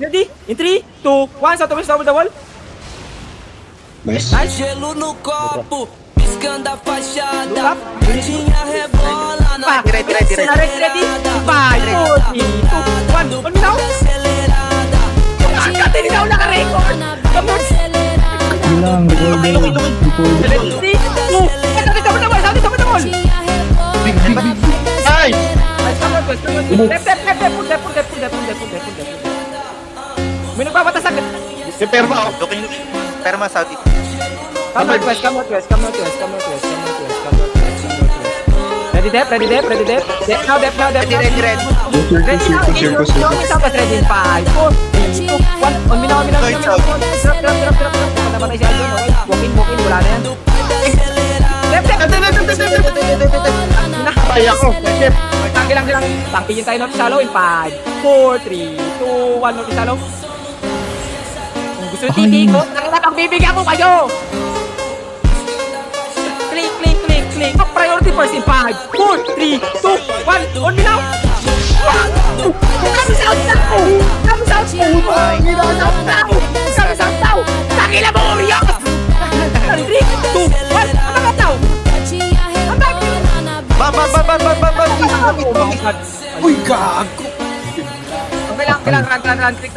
Ready? In 3, 2, 1. Southwest double the wall. Nice. Nice. Gelo no copo, piscando a fachada. Look up. Tinha rebola na Ready. 5, 4, 3, 2, 1. On me now. acelerada. Agad, hindi na ako naka-record. Come on. Bilang, recording. Ready? 3, 2, 1. Southwest double the wall. Southwest double the wall. Big. Ay! Nice, come on, come on. Left. Pull that. May nagpapatas agad. Si Perma, oh. Looking. Perma, southeast. Come northwest. Ready, Dep. Dep now. Ready. Ready now. Southwest ready in 5, 4, 3, 2, 1. On me now. Drop. Namatay si Aldo, okay? Walk in, wala na yan. Dep. Ay, ako. Chef. Tangki lang. Tangkiyin tayo north shallow in 5, 4, 3, 2, 1. North shallow. Kung gusto nyo titig ko, pagbibigyan ko kayo. Click. Priority first in 5, 4, 3, 2, 1. On me now. Kami sa outdow. Takila mo, Orios. 3, 2, 1. Ang mga tao. Bam. Uy, gago. Kailangan run. Click.